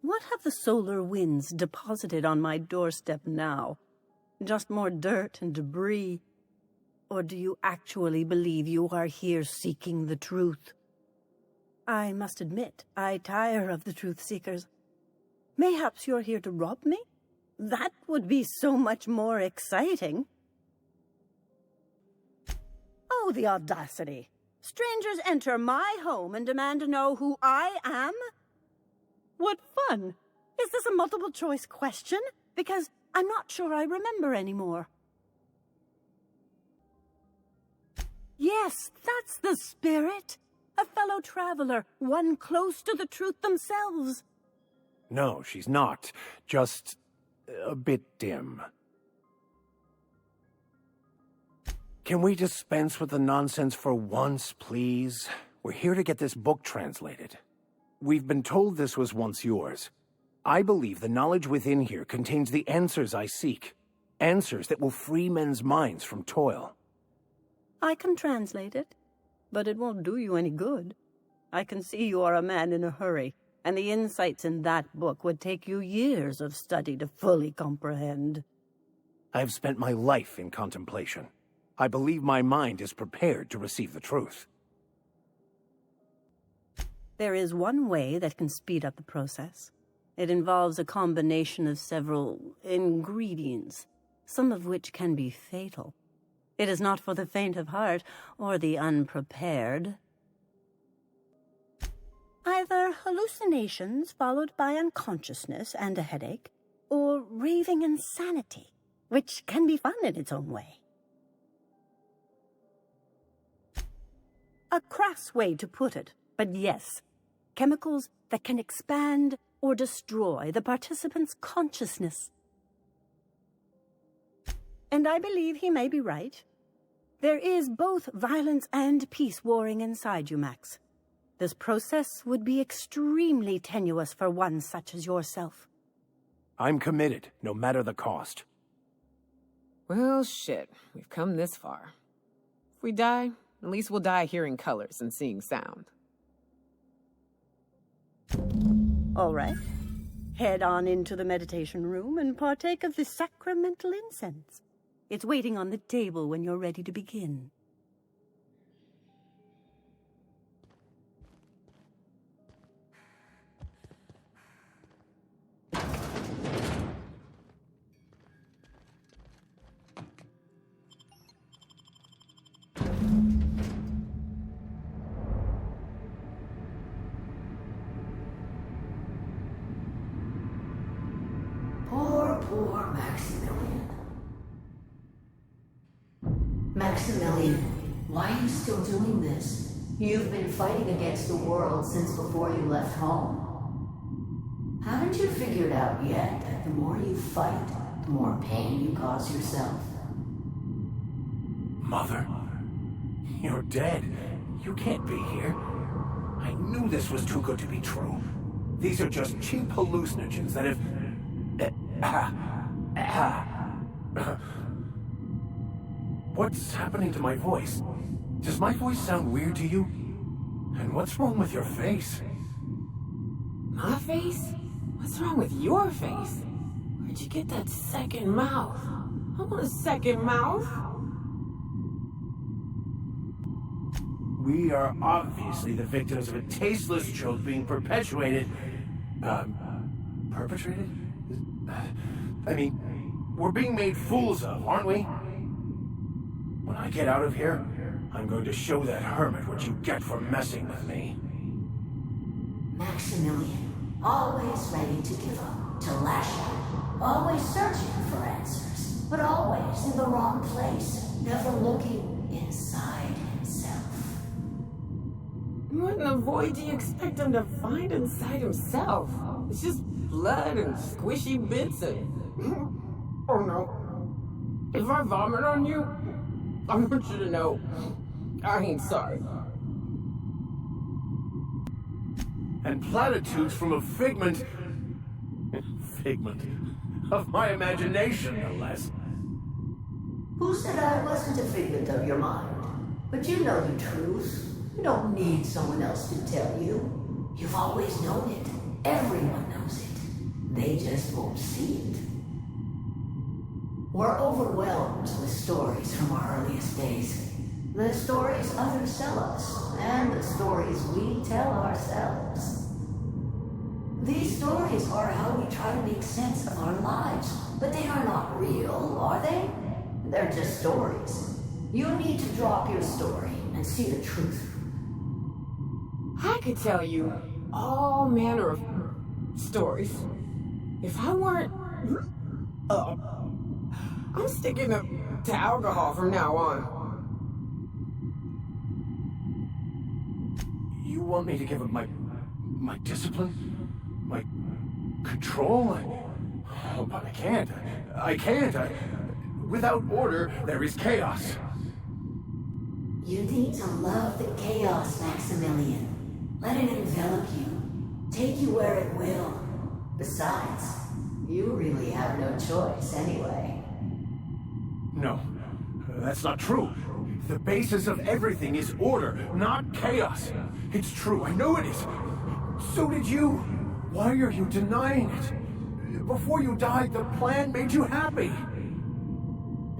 What have the solar winds deposited on my doorstep now? Just more dirt and debris? Or do you actually believe you are here seeking the truth? I must admit, I tire of the truth seekers. Mayhaps you're here to rob me? That would be so much more exciting. Oh, the audacity! Strangers enter my home and demand to know who I am? What fun! Is this a multiple-choice question? Because I'm not sure I remember anymore. Yes, that's the spirit! A fellow traveler, one close to the truth themselves. No, she's not. Just a bit dim. Can we dispense with the nonsense for once, please? We're here to get this book translated. We've been told this was once yours. I believe the knowledge within here contains the answers I seek. Answers that will free men's minds from toil. I can translate it, but it won't do you any good. I can see you are a man in a hurry, and the insights in that book would take you years of study to fully comprehend. I've spent my life in contemplation. I believe my mind is prepared to receive the truth. There is one way that can speed up the process. It involves a combination of several ingredients, some of which can be fatal. It is not for the faint of heart or the unprepared. Either hallucinations followed by unconsciousness and a headache, or raving insanity, which can be fun in its own way. A crass way to put it, but yes, chemicals that can expand or destroy the participant's consciousness. And I believe he may be right. There is both violence and peace warring inside you, Max. This process would be extremely tenuous for one such as yourself. I'm committed, no matter the cost. Well, shit. We've come this far. If we die, at least we'll die hearing colors and seeing sound. All right. Head on into the meditation room and partake of the sacramental incense. It's waiting on the table when you're ready to begin. Poor Maximilian. Maximilian, why are you still doing this? You've been fighting against the world since before you left home. Haven't you figured out yet that the more you fight, the more pain you cause yourself? Mother, you're dead. You can't be here. I knew this was too good to be true. These are just cheap hallucinogens that have... What's happening to my voice? Does my voice sound weird to you? And what's wrong with your face? My face? What's wrong with your face? Where'd you get that second mouth? I want a second mouth. We are obviously the victims of a tasteless joke being perpetuated. Perpetrated? I mean, we're being made fools of, aren't we? When I get out of here, I'm going to show that hermit what you get for messing with me. Maximilian, always ready to give up, to lash out, always searching for answers, but always in the wrong place, never looking inside himself. What in the void do you expect him to find inside himself? It's just blood and squishy bits and... Oh no. If I vomit on you, I want you to know I ain't sorry. And platitudes from a figment of my imagination, no less. Who said I wasn't a figment of your mind? But you know the truth. You don't need someone else to tell you. You've always known it. Everyone knows it. just won't see it. We're overwhelmed with stories from our earliest days. The stories others tell us, and the stories we tell ourselves. These stories are how we try to make sense of our lives, but they are not real, are they? They're just stories. You need to drop your story and see the truth. I could tell you all manner of stories. If I weren't I'm sticking to alcohol from now on. You want me to give up my discipline? My control? Oh, but I can't. I can't. Without order, there is chaos. You need to love the chaos, Maximilian. Let it envelop you. Take you where it will. Besides, you really have no choice anyway. No, that's not true. The basis of everything is order, not chaos. It's true, I know it is. So did you. Why are you denying it? Before you died, the plan made you happy.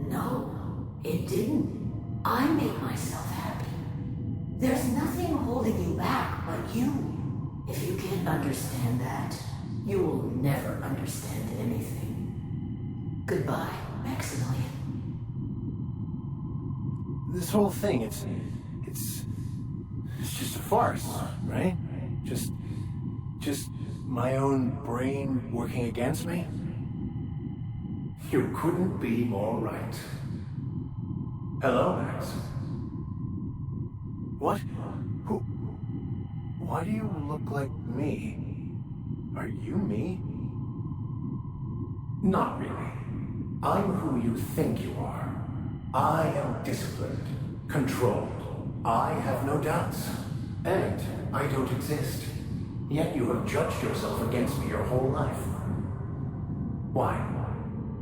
No, it didn't. I made myself happy. There's nothing holding you back but you. If you can't understand that, you will never understand anything. Goodbye, Maximilian. This whole thing, it's just a farce, right? Just my own brain working against me? You couldn't be more right. Hello, Max. What? Who? Why do you look like me? Are you me? Not really. I'm who you think you are. I am disciplined, controlled. I have no doubts. And I don't exist. Yet you have judged yourself against me your whole life. Why?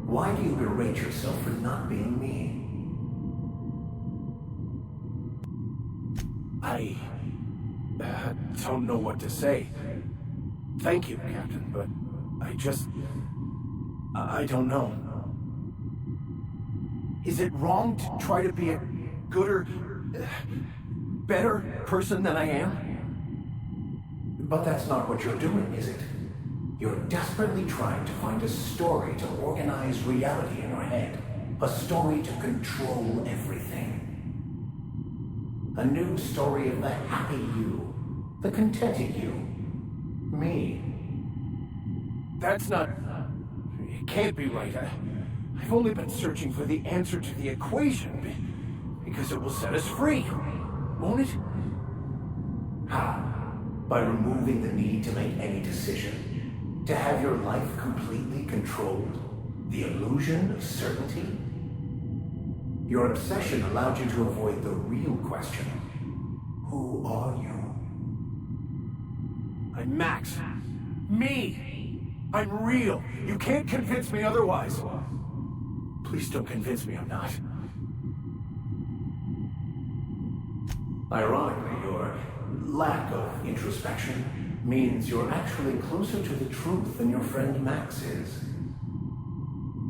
Why do you berate yourself for not being me? I don't know what to say. Thank you, Captain, but I don't know. Is it wrong to try to be a gooder, better person than I am? But that's not what you're doing, is it? You're desperately trying to find a story to organize reality in your head. A story to control everything. A new story of the happy you, the contented you, me. That's not... It can't be right. I've only been searching for the answer to the equation, because it will set us free, won't it? How? By removing the need to make any decision? To have your life completely controlled? The illusion of certainty? Your obsession allowed you to avoid the real question. Who are you? I'm Max. Me! I'm real. You can't convince me otherwise. Please don't convince me I'm not. Ironically, your lack of introspection means you're actually closer to the truth than your friend Max is.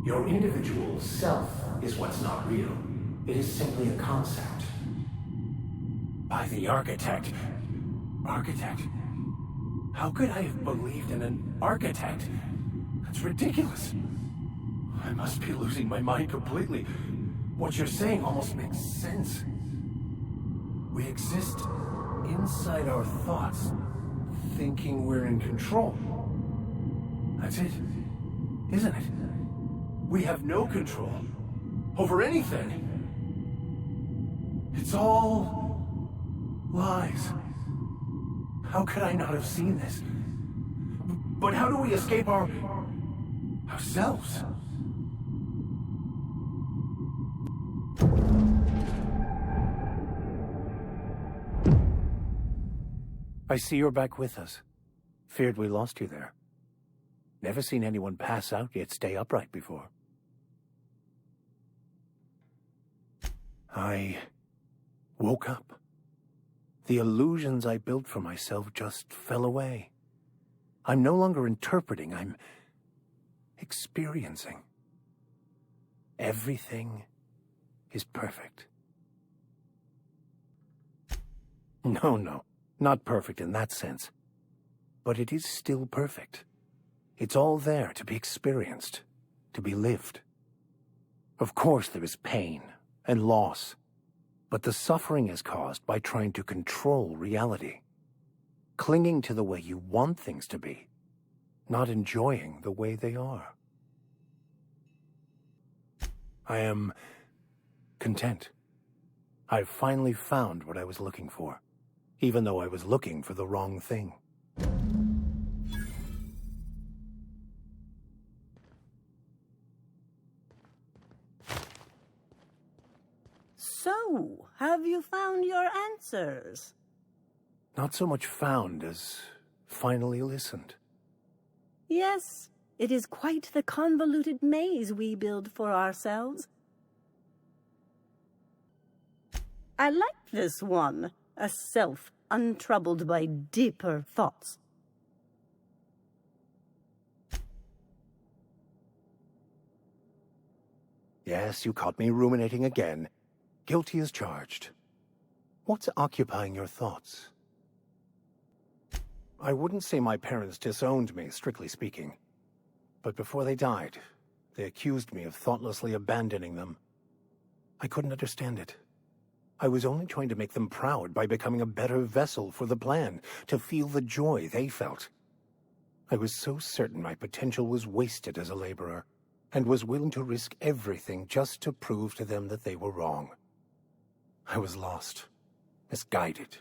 Your individual self is what's not real. It is simply a concept. By the architect. Architect? How could I have believed in an architect? That's ridiculous. I must be losing my mind completely. What you're saying almost makes sense. We exist inside our thoughts, thinking we're in control. That's it, isn't it? We have no control over anything. It's all lies. How could I not have seen this? But how do we escape ourselves? I see you're back with us. Feared we lost you there. Never seen anyone pass out yet stay upright before. I woke up. The illusions I built for myself just fell away. I'm no longer interpreting, I'm experiencing. Everything is perfect. No, not perfect in that sense. But it is still perfect. It's all there to be experienced, to be lived. Of course there is pain and loss, but the suffering is caused by trying to control reality, clinging to the way you want things to be, not enjoying the way they are. I am content. I've finally found what I was looking for, even though I was looking for the wrong thing. So, have you found your answers? Not so much found as finally listened. Yes, it is quite the convoluted maze we build for ourselves. I like this one, a self untroubled by deeper thoughts. Yes, you caught me ruminating again. Guilty as charged. What's occupying your thoughts? I wouldn't say my parents disowned me, strictly speaking. But before they died, they accused me of thoughtlessly abandoning them. I couldn't understand it. I was only trying to make them proud by becoming a better vessel for the plan, to feel the joy they felt. I was so certain my potential was wasted as a laborer, and was willing to risk everything just to prove to them that they were wrong. I was lost, misguided.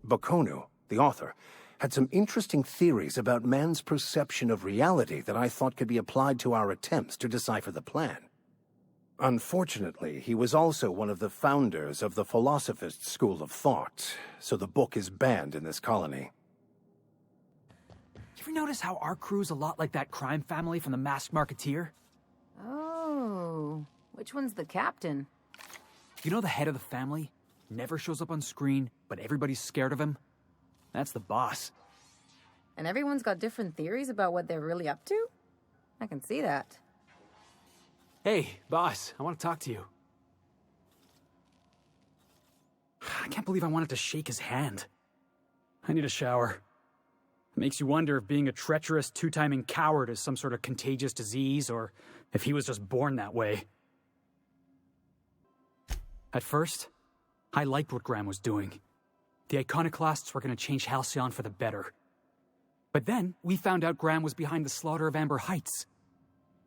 Bakonu, the author, had some interesting theories about man's perception of reality that I thought could be applied to our attempts to decipher the plan. Unfortunately, he was also one of the founders of the philosophist school of thought, so the book is banned in this colony. You ever notice how our crew's a lot like that crime family from The Masked Marketeer? Oh, which one's the captain? You know the head of the family? Never shows up on screen, but everybody's scared of him? That's the boss. And everyone's got different theories about what they're really up to? I can see that. Hey, boss, I want to talk to you. I can't believe I wanted to shake his hand. I need a shower. It makes you wonder if being a treacherous, two-timing coward is some sort of contagious disease, or if he was just born that way. At first, I liked what Graham was doing. The iconoclasts were going to change Halcyon for the better. But then, we found out Graham was behind the slaughter of Amber Heights.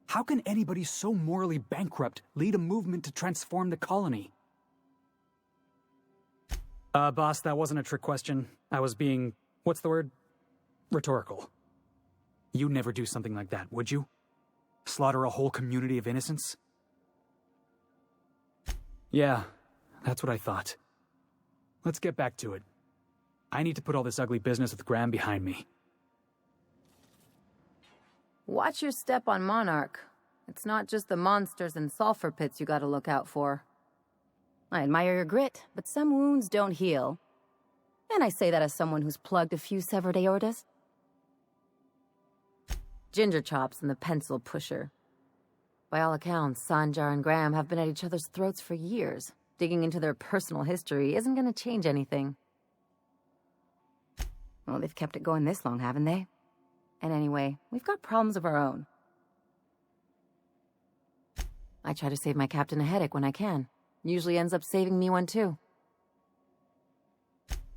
How can anybody so morally bankrupt lead a movement to transform the colony? Boss, that wasn't a trick question. I was being, what's the word? Rhetorical. You'd never do something like that, would you? Slaughter a whole community of innocents? Yeah, that's what I thought. Let's get back to it. I need to put all this ugly business with Graham behind me. Watch your step on Monarch. It's not just the monsters and sulfur pits you gotta look out for. I admire your grit, but some wounds don't heal. And I say that as someone who's plugged a few severed aortas. Ginger Chops and the pencil pusher. By all accounts, Sanjar and Graham have been at each other's throats for years. Digging into their personal history isn't gonna change anything. Well, they've kept it going this long, haven't they? And anyway, we've got problems of our own. I try to save my captain a headache when I can. Usually ends up saving me one too.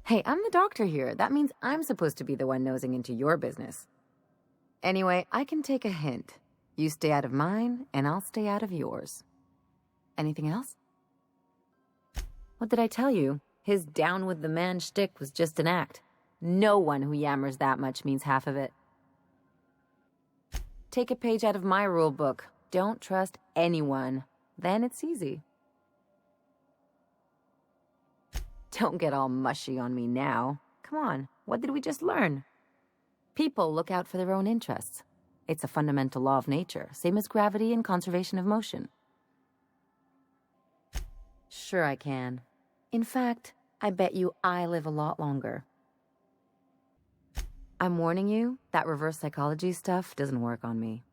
Hey, I'm the doctor here. That means I'm supposed to be the one nosing into your business. Anyway, I can take a hint. You stay out of mine, and I'll stay out of yours. Anything else? What did I tell you? His down with the man shtick was just an act. No one who yammers that much means half of it. Take a page out of my rule book. Don't trust anyone. Then it's easy. Don't get all mushy on me now. Come on, what did we just learn? People look out for their own interests. It's a fundamental law of nature, same as gravity and conservation of motion. Sure I can. In fact, I bet you I live a lot longer. I'm warning you, that reverse psychology stuff doesn't work on me.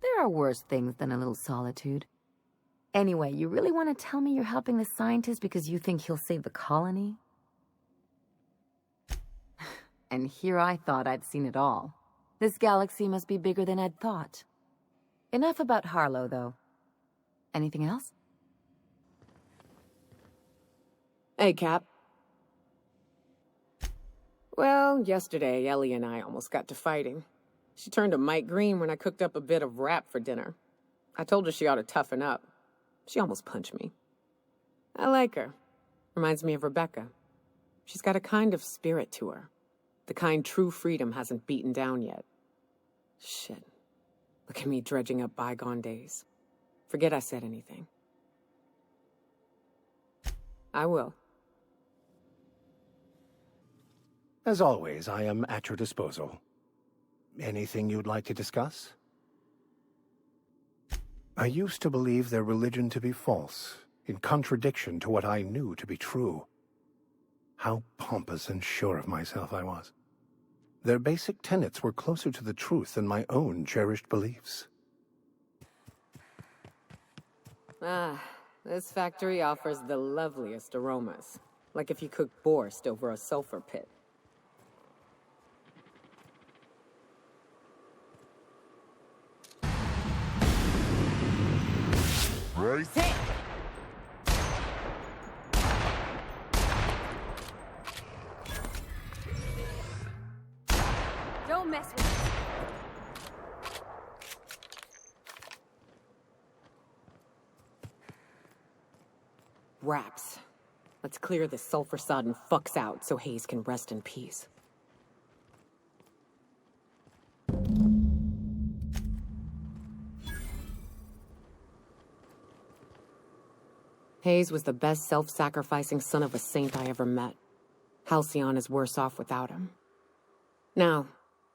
There are worse things than a little solitude. Anyway, you really want to tell me you're helping the scientist because you think he'll save the colony? And here I thought I'd seen it all. This galaxy must be bigger than I'd thought. Enough about Harlow, though. Anything else? Hey, Cap. Well, yesterday, Ellie and I almost got to fighting. She turned to Mike Green when I cooked up a bit of wrap for dinner. I told her she ought to toughen up. She almost punched me. I like her. Reminds me of Rebecca. She's got a kind of spirit to her. The kind true freedom hasn't beaten down yet. Shit. Look at me dredging up bygone days. Forget I said anything. I will. As always, I am at your disposal. Anything you'd like to discuss? I used to believe their religion to be false, in contradiction to what I knew to be true. How pompous and sure of myself I was. Their basic tenets were closer to the truth than my own cherished beliefs. Ah, this factory offers the loveliest aromas. Like if you cooked borscht over a sulfur pit. Right. Hey! Don't mess with me. Wraps. Let's clear this sulfur-sodden fucks out so Hayes can rest in peace. Hayes was the best self-sacrificing son of a saint I ever met. Halcyon is worse off without him. Now,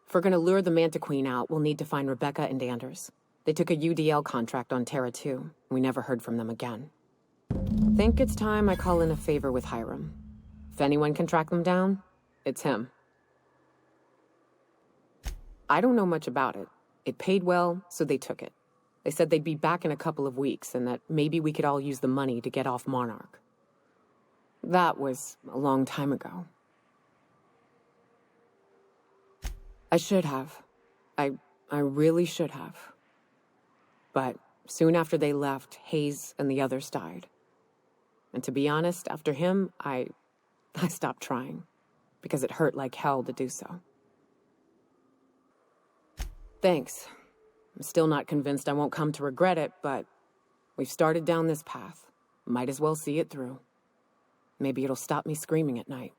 if we're gonna lure the Manta Queen out, we'll need to find Rebecca and Anders. They took a UDL contract on Terra 2. We never heard from them again. Think it's time I call in a favor with Hiram. If anyone can track them down, it's him. I don't know much about it. It paid well, so they took it. They said they'd be back in a couple of weeks and that maybe we could all use the money to get off Monarch. That was a long time ago. I should have. I really should have. But soon after they left, Hayes and the others died. And to be honest, after him, I stopped trying. Because it hurt like hell to do so. Thanks. I'm still not convinced I won't come to regret it, but we've started down this path. Might as well see it through. Maybe it'll stop me screaming at night.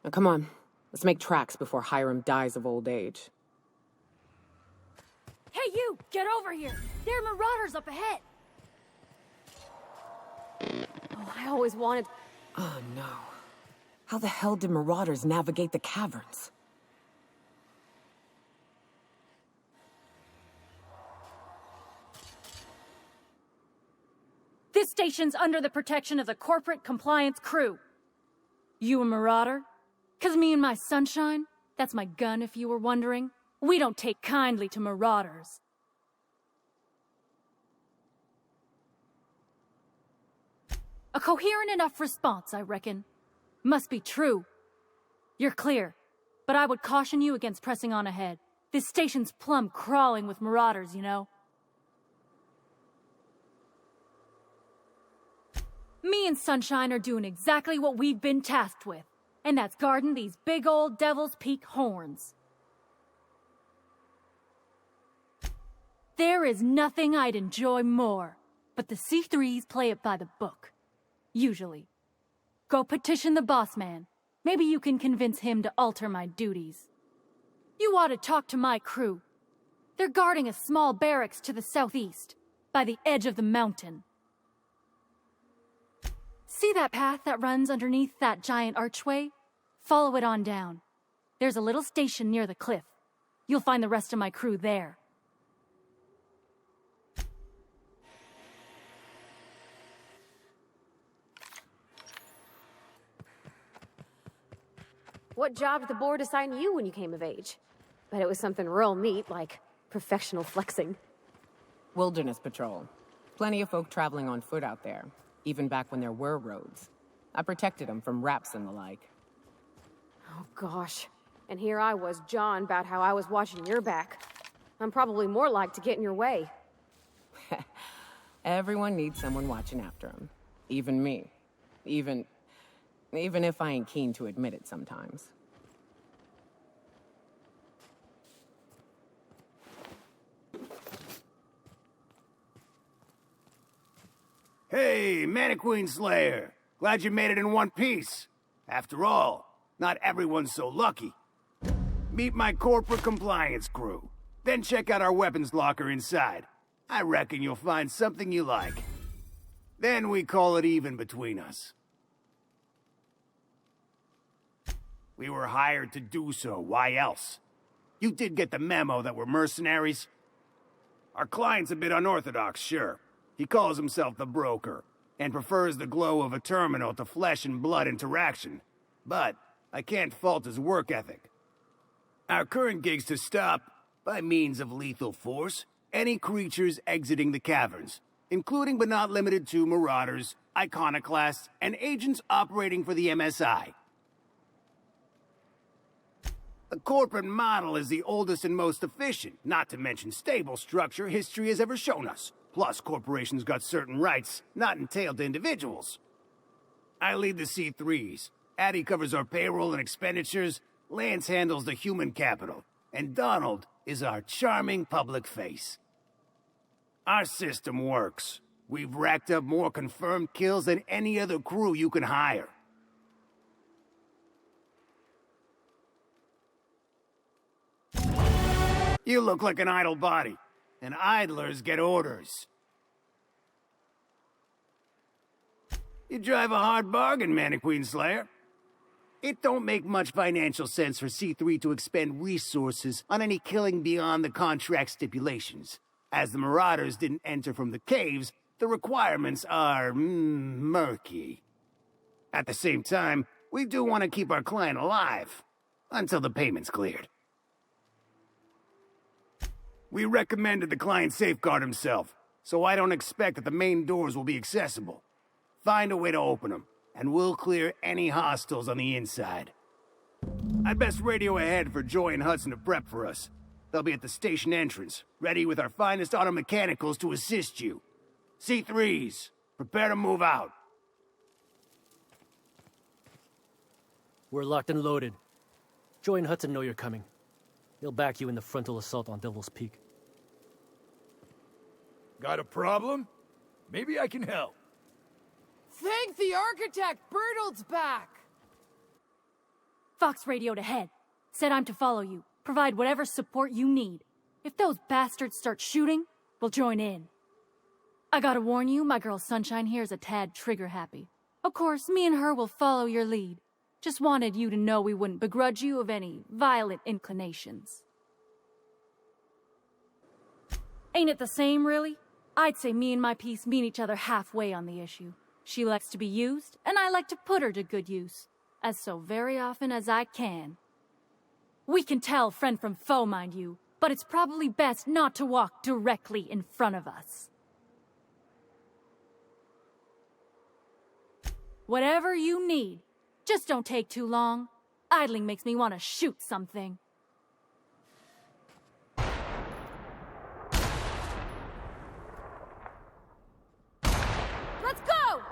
Now come on, let's make tracks before Hiram dies of old age. Hey you, get over here! There are marauders up ahead! Oh, I always wanted... Oh no. How the hell did marauders navigate the caverns? This station's under the protection of the corporate compliance crew. You a marauder? 'Cause me and my sunshine, that's my gun if you were wondering, we don't take kindly to marauders. A coherent enough response, I reckon. Must be true. You're clear, but I would caution you against pressing on ahead. This station's plumb crawling with marauders, you know. Me and Sunshine are doing exactly what we've been tasked with, and that's guarding these big old Devil's Peak horns. There is nothing I'd enjoy more, but the C3s play it by the book. Usually. Go petition the boss man. Maybe you can convince him to alter my duties. You ought to talk to my crew. They're guarding a small barracks to the southeast, by the edge of the mountain. See that path that runs underneath that giant archway? Follow it on down. There's a little station near the cliff. You'll find the rest of my crew there. What job did the board assign you when you came of age? Bet it was something real neat, like professional flexing. Wilderness patrol. Plenty of folk traveling on foot out there, even back when there were roads. I protected them from raps and the like. Oh gosh. And here I was jawing about how I was watching your back. I'm probably more like to get in your way. Everyone needs someone watching after them. Even me. Even if I ain't keen to admit it sometimes. Hey, Maniqueen Slayer. Glad you made it in one piece. After all, not everyone's so lucky. Meet my corporate compliance crew. Then check out our weapons locker inside. I reckon you'll find something you like. Then we call it even between us. We were hired to do so, why else? You did get the memo that we're mercenaries? Our client's a bit unorthodox, sure. He calls himself the broker, and prefers the glow of a terminal to flesh and blood interaction. But I can't fault his work ethic. Our current gig's to stop, by means of lethal force, any creatures exiting the caverns, including but not limited to marauders, iconoclasts, and agents operating for the MSI. The corporate model is the oldest and most efficient, not to mention stable structure history has ever shown us. Plus, corporations got certain rights not entailed to individuals. I lead the C3s. Addie covers our payroll and expenditures, Lance handles the human capital, and Donald is our charming public face. Our system works. We've racked up more confirmed kills than any other crew you can hire. You look like an idle body, and idlers get orders. You drive a hard bargain, Maniqueen Slayer. It don't make much financial sense for C3 to expend resources on any killing beyond the contract stipulations. As the Marauders didn't enter from the caves, the requirements are murky. At the same time, we do want to keep our client alive, until the payment's cleared. We recommended the client safeguard himself, so I don't expect that the main doors will be accessible. Find a way to open them, and we'll clear any hostiles on the inside. I'd best radio ahead for Joy and Hudson to prep for us. They'll be at the station entrance, ready with our finest auto mechanicals to assist you. C3s, prepare to move out. We're locked and loaded. Joy and Hudson know you're coming. They'll back you in the frontal assault on Devil's Peak. Got a problem? Maybe I can help. Thank the architect! Bertolt's back! Fox radioed ahead. Said I'm to follow you. Provide whatever support you need. If those bastards start shooting, we'll join in. I gotta warn you, my girl Sunshine here is a tad trigger-happy. Of course, me and her will follow your lead. Just wanted you to know we wouldn't begrudge you of any violent inclinations. Ain't it the same, really? I'd say me and my piece meet each other halfway on the issue. She likes to be used, and I like to put her to good use, as so very often as I can. We can tell friend from foe, mind you, but it's probably best not to walk directly in front of us. Whatever you need, just don't take too long. Idling makes me want to shoot something. Let's go!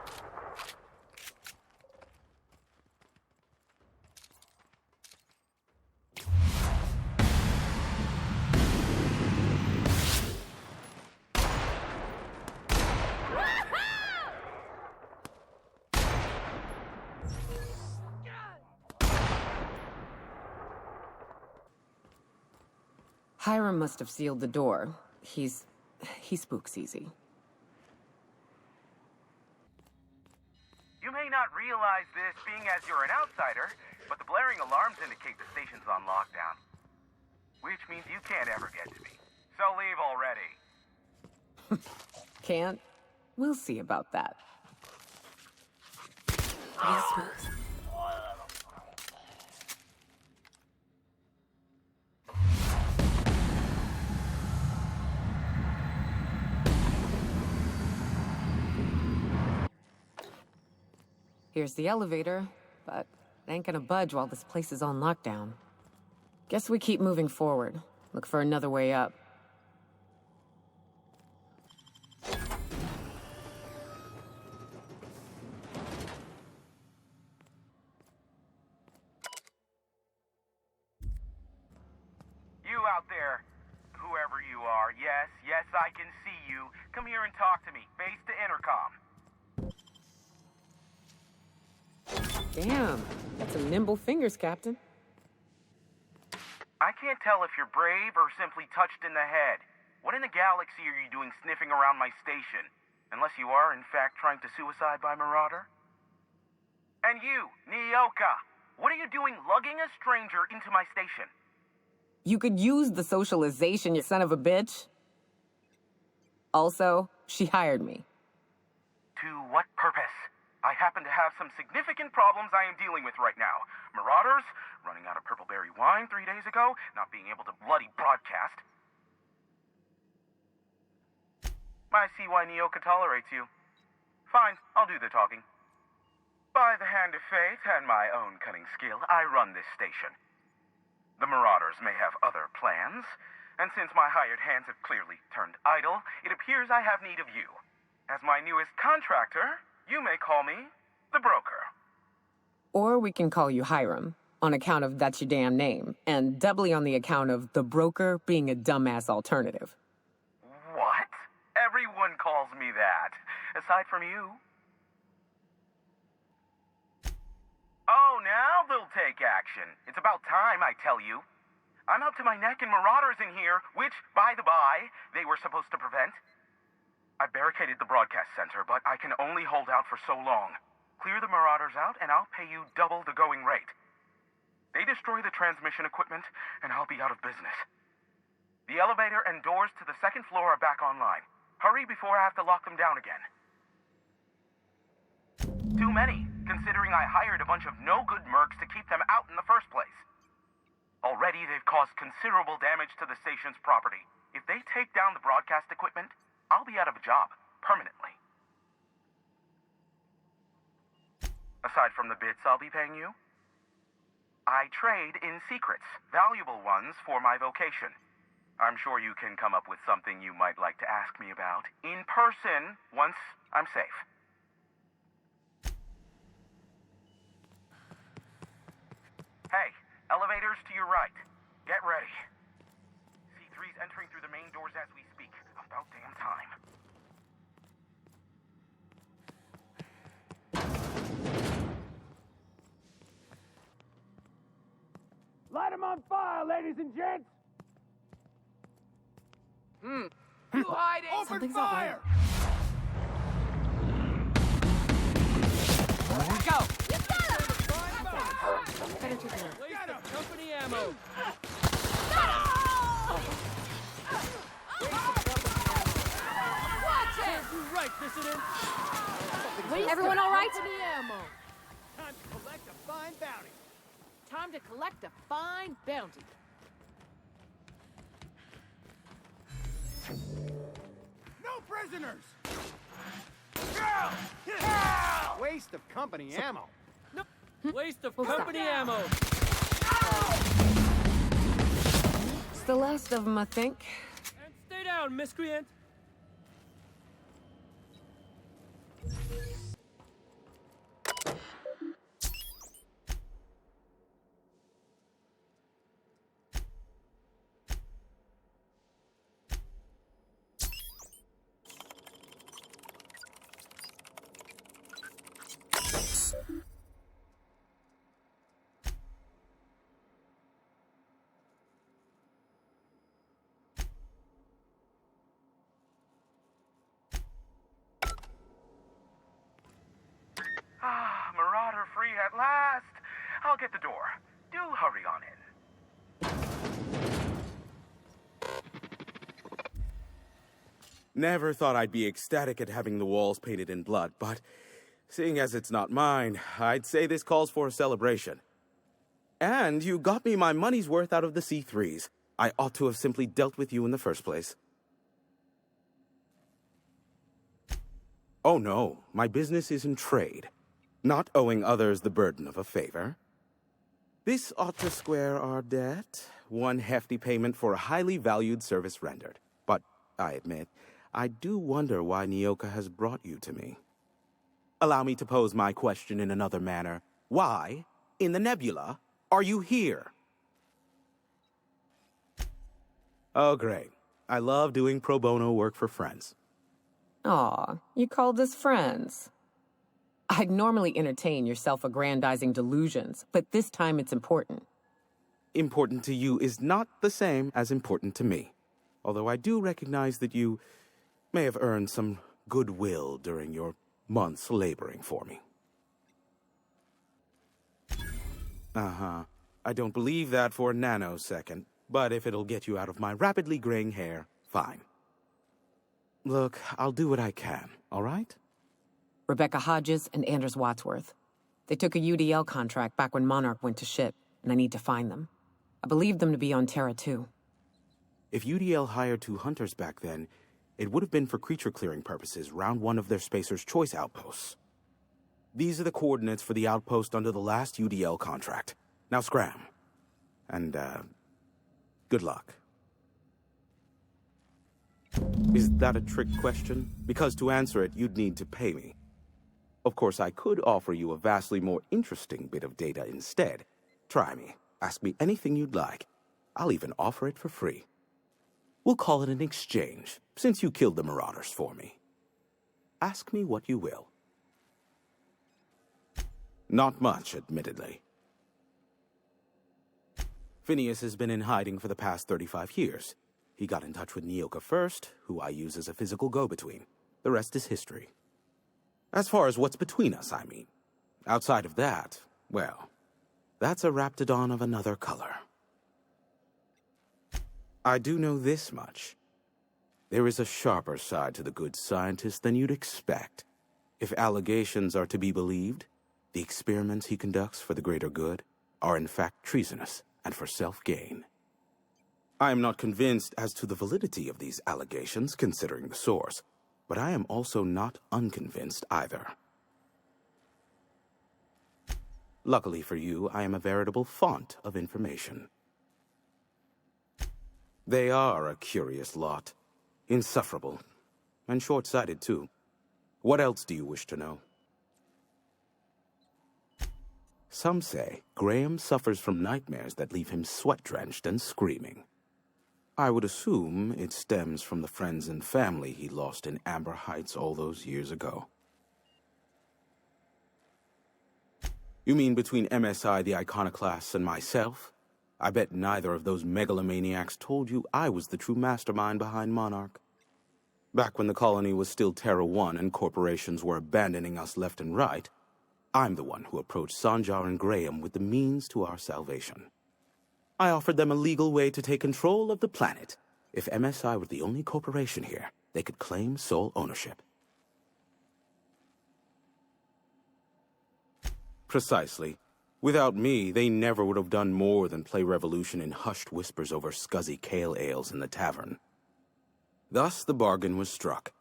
Hiram must have sealed the door. He spooks easy. You may not realize this being as you're an outsider, but the blaring alarms indicate the station's on lockdown. Which means you can't ever get to me. So leave already. Can't? We'll see about that. Real smooth. Here's the elevator, but it ain't gonna budge while this place is on lockdown. Guess we keep moving forward. Look for another way up. You out there, whoever you are, yes, I can see you. Come here and talk to me, face to intercom. Damn, got some nimble fingers, Captain. I can't tell if you're brave or simply touched in the head. What in the galaxy are you doing sniffing around my station? Unless you are, in fact, trying to suicide by Marauder? And you, Nyoka, what are you doing lugging a stranger into my station? You could use the socialization, you son of a bitch. Also, she hired me. To what purpose? I happen to have some significant problems I am dealing with right now. Marauders, running out of purple berry wine 3 days ago, not being able to bloody broadcast. I see why Nyoka tolerates you. Fine, I'll do the talking. By the hand of fate and my own cunning skill, I run this station. The Marauders may have other plans, and since my hired hands have clearly turned idle, it appears I have need of you. As my newest contractor, you may call me the Broker. Or we can call you Hiram, on account of that's your damn name, and doubly on the account of the Broker being a dumbass alternative. What? Everyone calls me that, aside from you. Oh, now they'll take action. It's about time, I tell you. I'm up to my neck in Marauders in here, which, by the by, they were supposed to prevent. I barricaded the broadcast center, but I can only hold out for so long. Clear the Marauders out, and I'll pay you double the going rate. They destroy the transmission equipment, and I'll be out of business. The elevator and doors to the second floor are back online. Hurry before I have to lock them down again. Too many, considering I hired a bunch of no-good mercs to keep them out in the first place. Already, they've caused considerable damage to the station's property. If they take down the broadcast equipment, I'll be out of a job, permanently. Aside from the bits I'll be paying you, I trade in secrets, valuable ones for my vocation. I'm sure you can come up with something you might like to ask me about in person once I'm safe. Hey, elevators to your right. Get ready. C3's entering through the main doors as we speak. About damn time. Light them on fire, ladies and gents! You hiding? Open Something's fire! Go! Waste of company ammo. Watch it! You right, dissident. Everyone all right? Company ammo. Time to collect a fine bounty. Time to collect a fine bounty. No prisoners! Waste of company ammo. Waste of company ammo. It's the last of them, I think. And stay down, miscreant. Marauder free at last. I'll get the door. Do hurry on in. Never thought I'd be ecstatic at having the walls painted in blood, but seeing as it's not mine, I'd say this calls for a celebration. And you got me my money's worth out of the C3s. I ought to have simply dealt with you in the first place. Oh no, my business is in trade. not owing others the burden of a favor. This ought to square our debt. One hefty payment for a highly valued service rendered. But, I admit, I do wonder why Nyoka has brought you to me. Allow me to pose my question in another manner. Why, in the nebula, are you here? Oh, great. I love doing pro bono work for friends. Aw, you called us friends. I'd normally entertain your self-aggrandizing delusions, but this time it's important. Important to you is not the same as important to me. Although I do recognize that you may have earned some goodwill during your months laboring for me. Uh-huh. I don't believe that for a nanosecond, but if it'll get you out of my rapidly graying hair, fine. Look, I'll do what I can, all right? Rebecca Hodges and Anders Wadsworth. They took a UDL contract back when Monarch went to shit, and I need to find them. I believe them to be on Terra too. If UDL hired 2 hunters back then, it would have been for creature clearing purposes round one of their Spacer's Choice outposts. These are the coordinates for the outpost under the last UDL contract. Now scram. And, good luck. Is that a trick question? Because to answer it, you'd need to pay me. Of course, I could offer you a vastly more interesting bit of data instead. Try me. Ask me anything you'd like. I'll even offer it for free. We'll call it an exchange, since you killed the Marauders for me. Ask me what you will. Not much, admittedly. Phineas has been in hiding for the past 35 years. He got in touch with Nyoka first, who I use as a physical go-between. The rest is history. As far as what's between us, I mean. Outside of that, well, that's a raptidon of another color. I do know this much. There is a sharper side to the good scientist than you'd expect. If allegations are to be believed, the experiments he conducts for the greater good are in fact treasonous and for self-gain. I am not convinced as to the validity of these allegations, considering the source, but I am also not unconvinced either. Luckily for you, I am a veritable font of information. They are a curious lot. Insufferable. And short-sighted, too. What else do you wish to know? Some say Graham suffers from nightmares that leave him sweat-drenched and screaming. I would assume it stems from the friends and family he lost in Amber Heights all those years ago. You mean between MSI the Iconoclasts and myself? I bet neither of those megalomaniacs told you I was the true mastermind behind Monarch. Back when the colony was still Terra 1 and corporations were abandoning us left and right, I'm the one who approached Sanjar and Graham with the means to our salvation. I offered them a legal way to take control of the planet. If MSI were the only corporation here, they could claim sole ownership. Precisely. Without me, they never would have done more than play Revolution in hushed whispers over scuzzy kale ales in the tavern. Thus, the bargain was struck.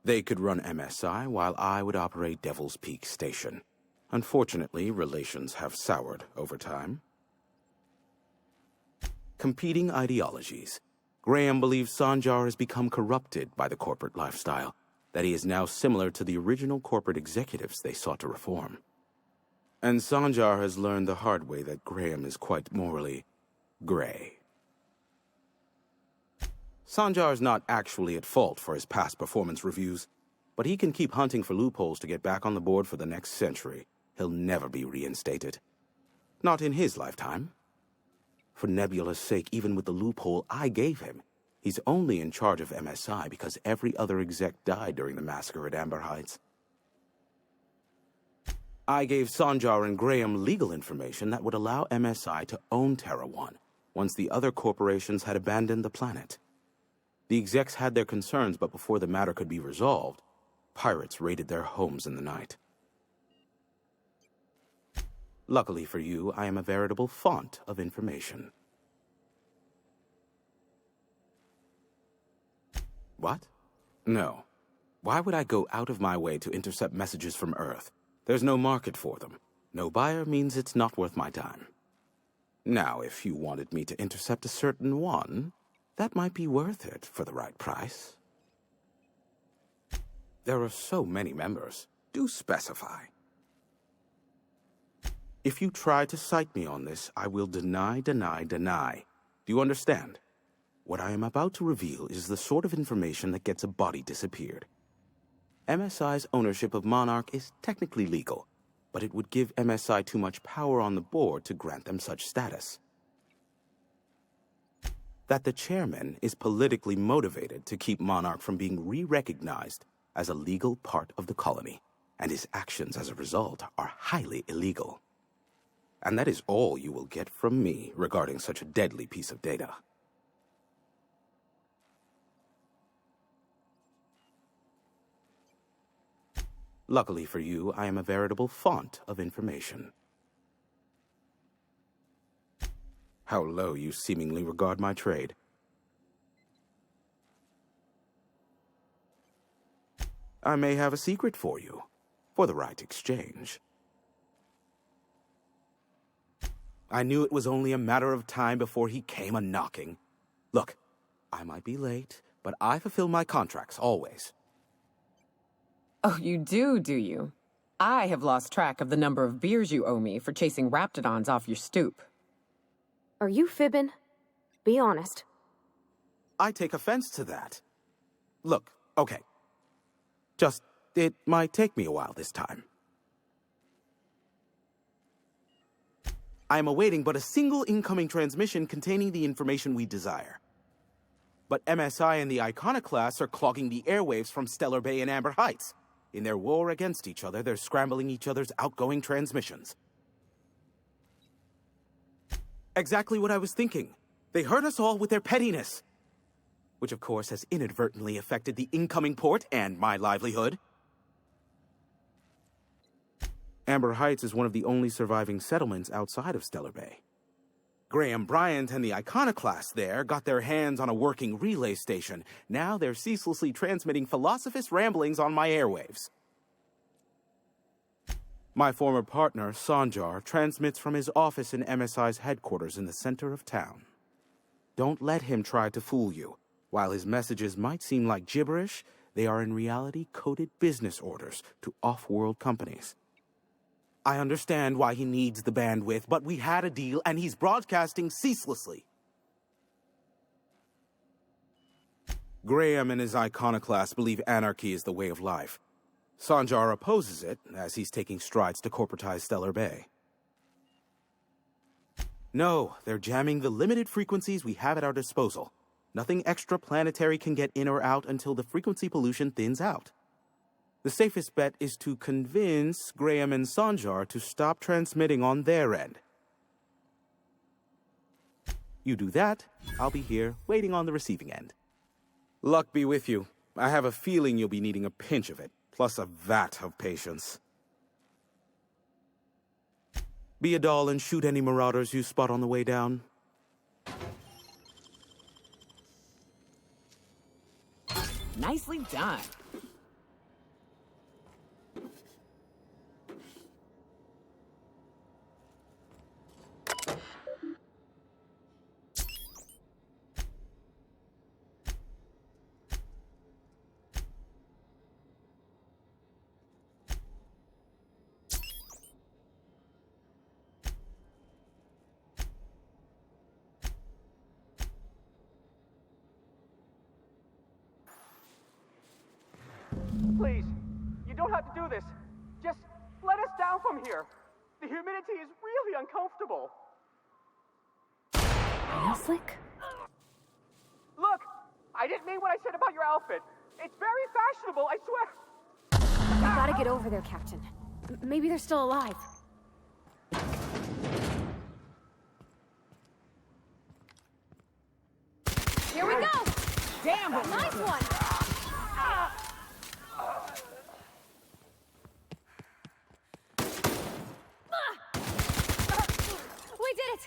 They could run MSI while I would operate Devil's Peak Station. Unfortunately, relations have soured over time. Competing ideologies. Graham believes Sanjar has become corrupted by the corporate lifestyle, that he is now similar to the original corporate executives they sought to reform. And Sanjar has learned the hard way that Graham is quite morally gray. Sanjar is not actually at fault for his past performance reviews, but he can keep hunting for loopholes to get back on the board for the next century. He'll never be reinstated. Not in his lifetime. For Nebula's sake, even with the loophole I gave him, he's only in charge of MSI because every other exec died during the massacre at Amber Heights. I gave Sanjar and Graham legal information that would allow MSI to own Terra 1 once the other corporations had abandoned the planet. The execs had their concerns, but before the matter could be resolved, pirates raided their homes in the night. Luckily for you, I am a veritable font of information. What? No. Why would I go out of my way to intercept messages from Earth? There's no market for them. No buyer means it's not worth my time. Now, if you wanted me to intercept a certain one, that might be worth it for the right price. There are so many members. Do specify. If you try to cite me on this, I will deny. Do you understand? What I am about to reveal is the sort of information that gets a body disappeared. MSI's ownership of Monarch is technically legal, but it would give MSI too much power on the board to grant them such status. That the chairman is politically motivated to keep Monarch from being re-recognized as a legal part of the colony, and his actions as a result are highly illegal. And that is all you will get from me regarding such a deadly piece of data. Luckily for you, I am a veritable font of information. How low you seemingly regard my trade. I may have a secret for you, for the right exchange. I knew it was only a matter of time before he came a-knocking. Look, I might be late, but I fulfill my contracts, always. Oh, you do you? I have lost track of the number of beers you owe me for chasing raptidons off your stoop. Are you fibbing? Be honest. I take offense to that. Look, okay. It might take me a while this time. I am awaiting but a single incoming transmission containing the information we desire. But MSI and the Iconoclasts are clogging the airwaves from Stellar Bay and Amber Heights. In their war against each other, they're scrambling each other's outgoing transmissions. Exactly what I was thinking. They hurt us all with their pettiness. Which, of course, has inadvertently affected the incoming port and my livelihood. Amber Heights is one of the only surviving settlements outside of Stellar Bay. Graham Bryant and the Iconoclasts there got their hands on a working relay station. Now they're ceaselessly transmitting philosophist ramblings on my airwaves. My former partner, Sanjar, transmits from his office in MSI's headquarters in the center of town. Don't let him try to fool you. While his messages might seem like gibberish, they are in reality coded business orders to off-world companies. I understand why he needs the bandwidth, but we had a deal, and he's broadcasting ceaselessly. Graham and his iconoclasts believe anarchy is the way of life. Sanjar opposes it, as he's taking strides to corporatize Stellar Bay. No, they're jamming the limited frequencies we have at our disposal. Nothing extraplanetary can get in or out until the frequency pollution thins out. The safest bet is to convince Graham and Sanjar to stop transmitting on their end. You do that, I'll be here, waiting on the receiving end. Luck be with you. I have a feeling you'll be needing a pinch of it, plus a vat of patience. Be a doll and shoot any marauders you spot on the way down. Nicely done. Please, you don't have to do this. Just let us down from here. The humidity is really uncomfortable. Real slick? Look, I didn't mean what I said about your outfit. It's very fashionable, I swear. We gotta get over there, Captain. Maybe they're still alive. Here we go! Damn, but nice one! We did it!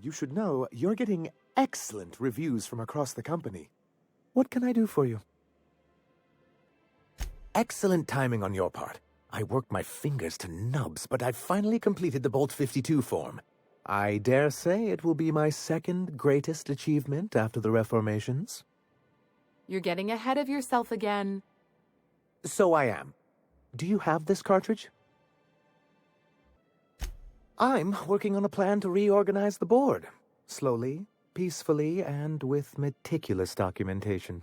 you should know you're getting excellent reviews from across the company. What can I do for you? Excellent timing on your part. I worked my fingers to nubs, but I've finally completed the Bolt 52 form. I dare say it will be my second greatest achievement after the Reformations. You're getting ahead of yourself again. So I am. Do you have this cartridge? I'm working on a plan to reorganize the board. Slowly, peacefully, and with meticulous documentation.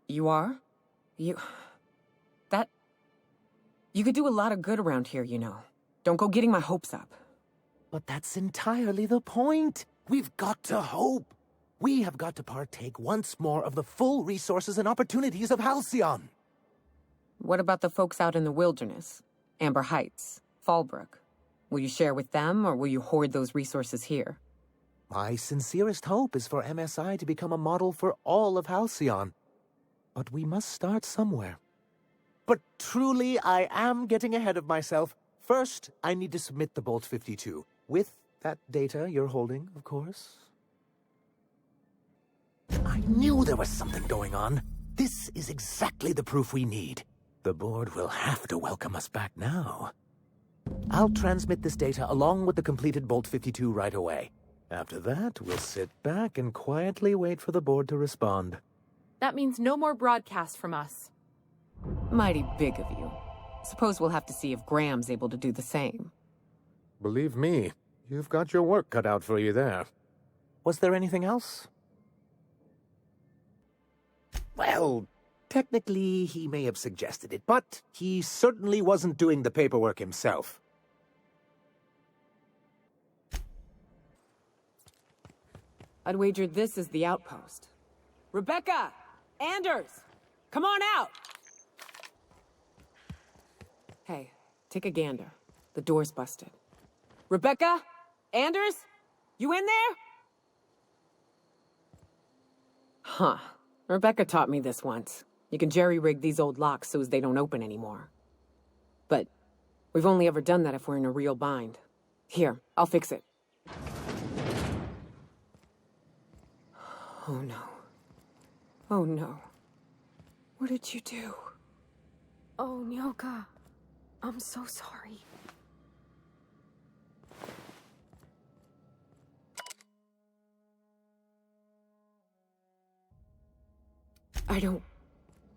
You are? You could do a lot of good around here, you know. Don't go getting my hopes up. But that's entirely the point. We've got to hope. We have got to partake once more of the full resources and opportunities of Halcyon. What about the folks out in the wilderness? Amber Heights, Fallbrook. Will you share with them, or will you hoard those resources here? My sincerest hope is for MSI to become a model for all of Halcyon. But we must start somewhere. But truly, I am getting ahead of myself. First, I need to submit the Bolt 52. With that data you're holding, of course. I knew there was something going on. This is exactly the proof we need. The board will have to welcome us back now. I'll transmit this data along with the completed Bolt 52 right away. After that, we'll sit back and quietly wait for the board to respond. That means no more broadcasts from us. Mighty big of you. Suppose we'll have to see if Graham's able to do the same. Believe me, you've got your work cut out for you there. Was there anything else? Well, technically, he may have suggested it, but he certainly wasn't doing the paperwork himself. I'd wager this is the outpost. Rebecca! Anders! Come on out! Hey, take a gander. The door's busted. Rebecca? Anders? You in there? Huh. Rebecca taught me this once. You can jerry-rig these old locks so as they don't open anymore. But we've only ever done that if we're in a real bind. Here, I'll fix it. Oh no. Oh no. What did you do? Oh, Nyoka. I'm so sorry.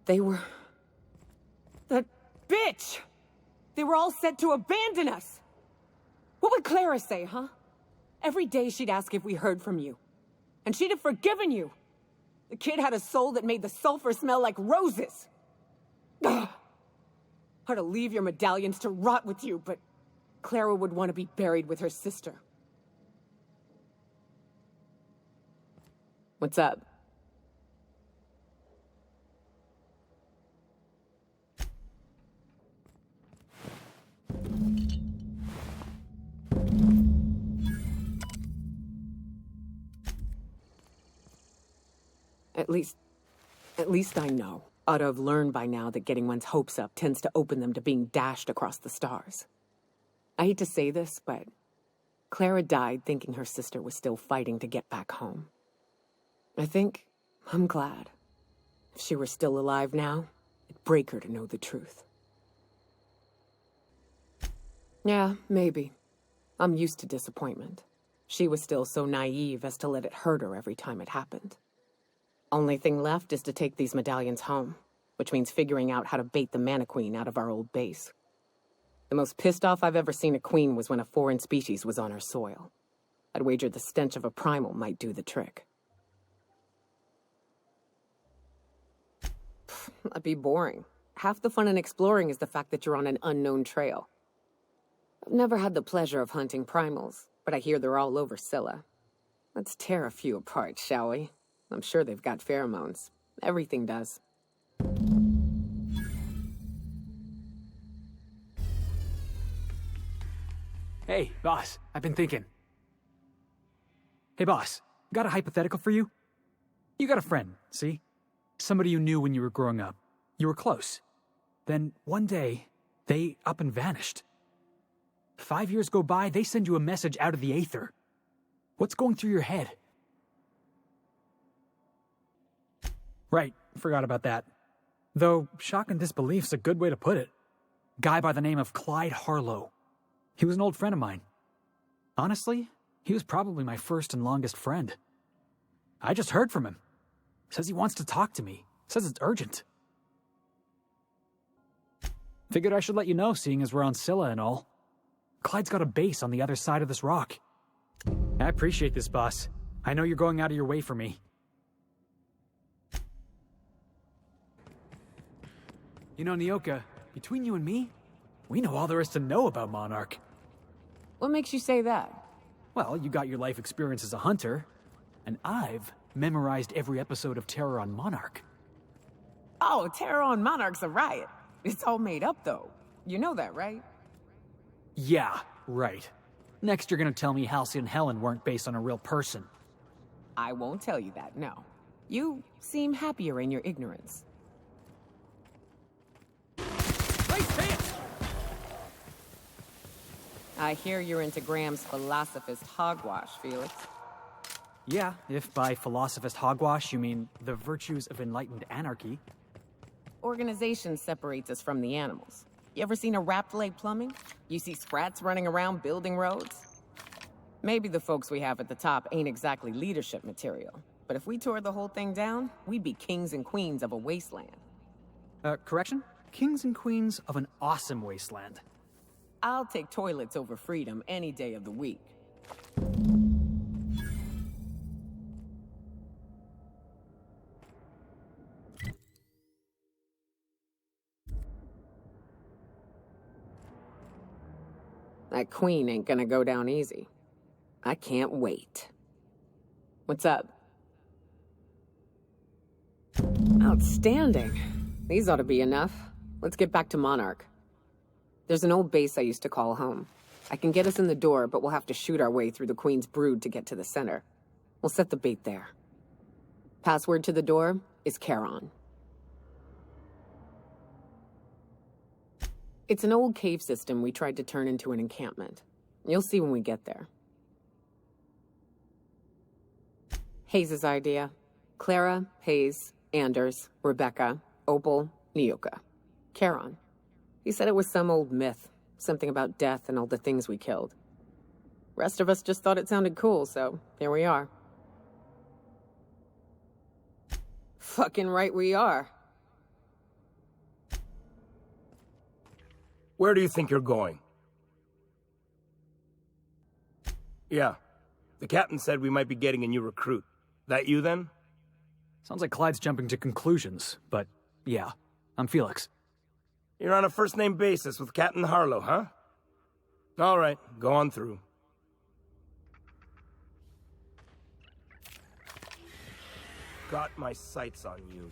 They were... That bitch! They were all set to abandon us! What would Clara say, huh? Every day she'd ask if we heard from you. And she'd have forgiven you! The kid had a soul that made the sulfur smell like roses! Ugh. I'd leave your medallions to rot with you, but Clara would want to be buried with her sister. What's up? At least I know. Ought to have learned by now that getting one's hopes up tends to open them to being dashed across the stars. I hate to say this, but Clara died thinking her sister was still fighting to get back home. I'm glad. If she were still alive now, it'd break her to know the truth. Yeah, maybe. I'm used to disappointment. She was still so naive as to let it hurt her every time it happened. Only thing left is to take these medallions home, which means figuring out how to bait the Mana Queen out of our old base. The most pissed off I've ever seen a queen was when a foreign species was on her soil. I'd wager the stench of a primal might do the trick. That'd be boring. Half the fun in exploring is the fact that you're on an unknown trail. I've never had the pleasure of hunting primals, but I hear they're all over Scylla. Let's tear a few apart, shall we? I'm sure they've got pheromones. Everything does. Hey, boss, I've been thinking. Hey, boss, got a hypothetical for you? You got a friend, see? Somebody you knew when you were growing up. You were close. Then, one day, they up and vanished. 5 years go by, they send you a message out of the aether. What's going through your head? Right, forgot about that. Though, shock and disbelief's a good way to put it. Guy by the name of Clyde Harlow. He was an old friend of mine. Honestly, he was probably my first and longest friend. I just heard from him. Says he wants to talk to me. Says it's urgent. Figured I should let you know, seeing as we're on Scylla and all. Clyde's got a base on the other side of this rock. I appreciate this, boss. I know you're going out of your way for me. You know, Nyoka, between you and me, we know all there is to know about Monarch. What makes you say that? Well, you got your life experience as a hunter, and I've memorized every episode of Terror on Monarch. Oh, Terror on Monarch's a riot. It's all made up, though. You know that, right? Yeah, right. Next you're gonna tell me Halcyon and Helen weren't based on a real person. I won't tell you that, no. You seem happier in your ignorance. I hear you're into Graham's philosophist hogwash, Felix. Yeah, if by philosophist hogwash you mean the virtues of enlightened anarchy. Organization separates us from the animals. You ever seen a rat play plumbing? You see sprats running around building roads? Maybe the folks we have at the top ain't exactly leadership material, but if we tore the whole thing down, we'd be kings and queens of a wasteland. Correction? Kings and queens of an awesome wasteland. I'll take toilets over freedom any day of the week. That queen ain't gonna go down easy. I can't wait. What's up? Outstanding. These ought to be enough. Let's get back to Monarch. There's an old base I used to call home. I can get us in the door, but we'll have to shoot our way through the Queen's brood to get to the center. We'll set the bait there. Password to the door is Charon. It's an old cave system we tried to turn into an encampment. You'll see when we get there. Hayes' idea. Clara, Hayes, Anders, Rebecca, Opal, Nyoka. Charon. He said it was some old myth. Something about death and all the things we killed. Rest of us just thought it sounded cool, so here we are. Fucking right we are. Where do you think you're going? Yeah. The captain said we might be getting a new recruit. That you, then? Sounds like Clyde's jumping to conclusions, but yeah, I'm Felix. You're on a first-name basis with Captain Harlow, huh? All right, go on through. Got my sights on you.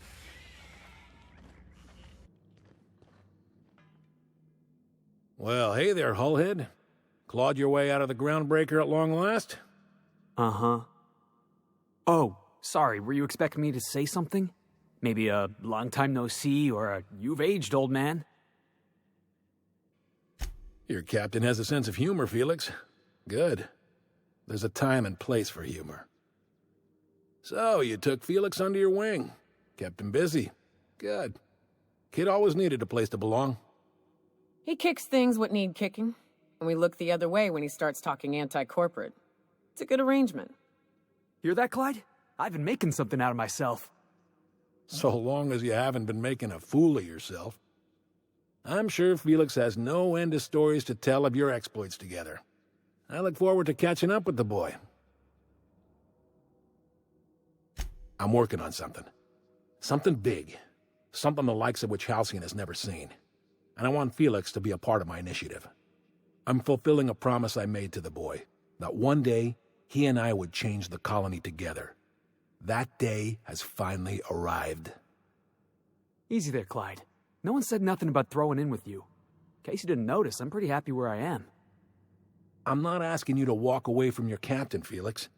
Well, hey there, Hullhead. Clawed your way out of the groundbreaker at long last? Uh-huh. Oh, sorry, were you expecting me to say something? Maybe a long time no see, or a you've aged, old man? Your captain has a sense of humor, Felix. Good. There's a time and place for humor. So, you took Felix under your wing. Kept him busy. Good. Kid always needed a place to belong. He kicks things what need kicking, and we look the other way when he starts talking anti-corporate. It's a good arrangement. Hear that, Clyde? I've been making something out of myself. So long as you haven't been making a fool of yourself. I'm sure Felix has no end of stories to tell of your exploits together. I look forward to catching up with the boy. I'm working on something. Something big. Something the likes of which Halcyon has never seen. And I want Felix to be a part of my initiative. I'm fulfilling a promise I made to the boy, that one day he and I would change the colony together. That day has finally arrived. Easy there, Clyde. No one said nothing about throwing in with you. In case you didn't notice, I'm pretty happy where I am. I'm not asking you to walk away from your captain, Felix.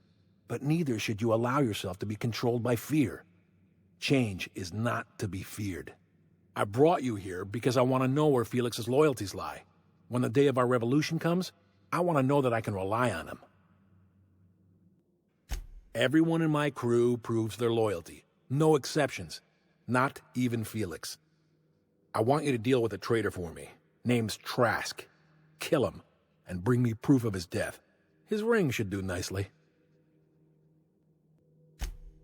But neither should you allow yourself to be controlled by fear. Change is not to be feared. I brought you here because I want to know where Felix's loyalties lie. When the day of our revolution comes, I want to know that I can rely on him. Everyone in my crew proves their loyalty. No exceptions. Not even Felix. I want you to deal with a traitor for me. Name's Trask. Kill him, and bring me proof of his death. His ring should do nicely.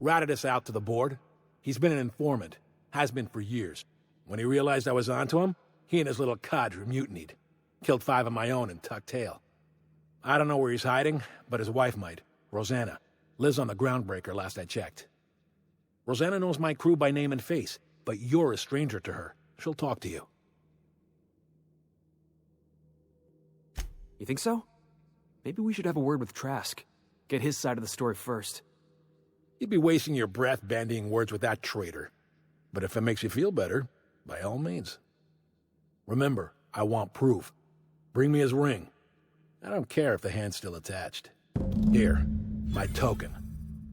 Ratted us out to the board. He's been an informant. Has been for years. When he realized I was onto him, he and his little cadre mutinied. Killed 5 of my own and tucked tail. I don't know where he's hiding, but his wife might. Rosanna. Lives on the Groundbreaker last I checked. Rosanna knows my crew by name and face, but you're a stranger to her. She'll talk to you. You think so? Maybe we should have a word with Trask. Get his side of the story first. You'd be wasting your breath bandying words with that traitor. But if it makes you feel better, by all means. Remember, I want proof. Bring me his ring. I don't care if the hand's still attached. Here, my token.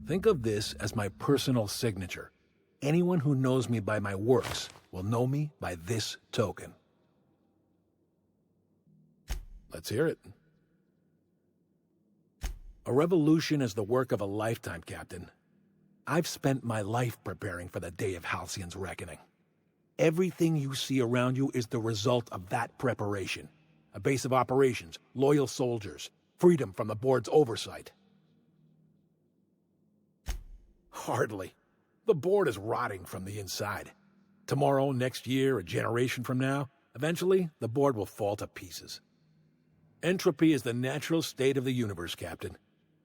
Think of this as my personal signature. Anyone who knows me by my works will know me by this token. Let's hear it. A revolution is the work of a lifetime, Captain. I've spent my life preparing for the day of Halcyon's reckoning. Everything you see around you is the result of that preparation. A base of operations, loyal soldiers, freedom from the board's oversight. Hardly. The board is rotting from the inside. Tomorrow, next year, a generation from now, eventually the board will fall to pieces. Entropy is the natural state of the universe, Captain.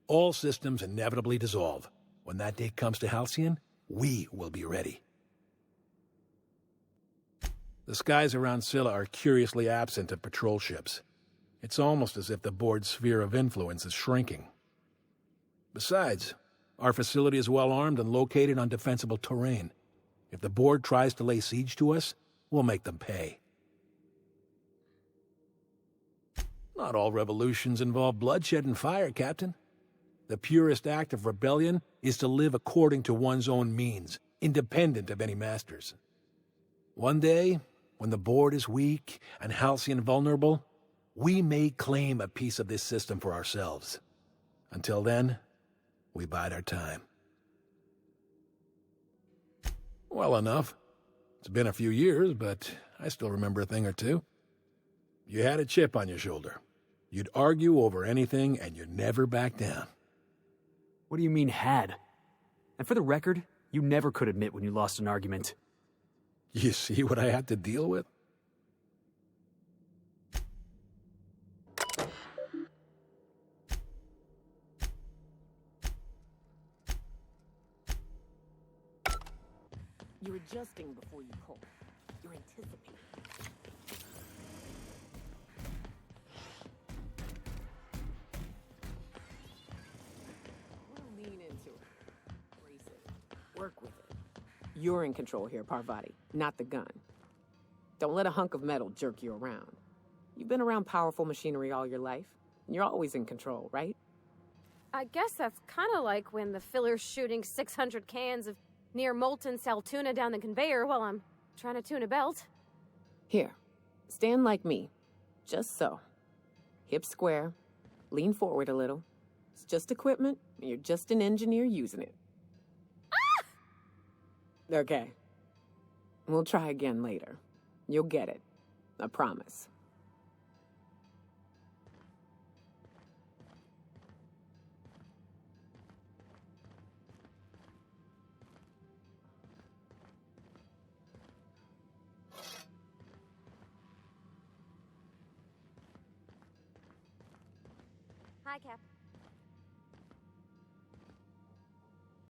All systems inevitably dissolve. When that day comes to Halcyon, we will be ready. The skies around Scylla are curiously absent of patrol ships. It's almost as if the board's sphere of influence is shrinking. Besides, our facility is well armed and located on defensible terrain. If the board tries to lay siege to us, we'll make them pay. Not all revolutions involve bloodshed and fire, Captain. The purest act of rebellion is to live according to one's own means, independent of any masters. One day, when the board is weak and Halcyon vulnerable, we may claim a piece of this system for ourselves. Until then, we bide our time. Well enough. It's been a few years, but I still remember a thing or two. You had a chip on your shoulder. You'd argue over anything, and you'd never back down. What do you mean, had? And for the record, you never could admit when you lost an argument. You see what I had to deal with? You're adjusting before you pull. You're anticipating. We'll lean into it. Brace it. Work with it. You're in control here, Parvati, not the gun. Don't let a hunk of metal jerk you around. You've been around powerful machinery all your life, and you're always in control, right? I guess that's kind of like when the filler's shooting 600 cans of near molten cell tuna down the conveyor while I'm trying to tune a belt. Here, stand like me. Just so. Hips square. Lean forward a little. It's just equipment, and you're just an engineer using it. Ah! Okay. We'll try again later. You'll get it. I promise. Hi, Cap.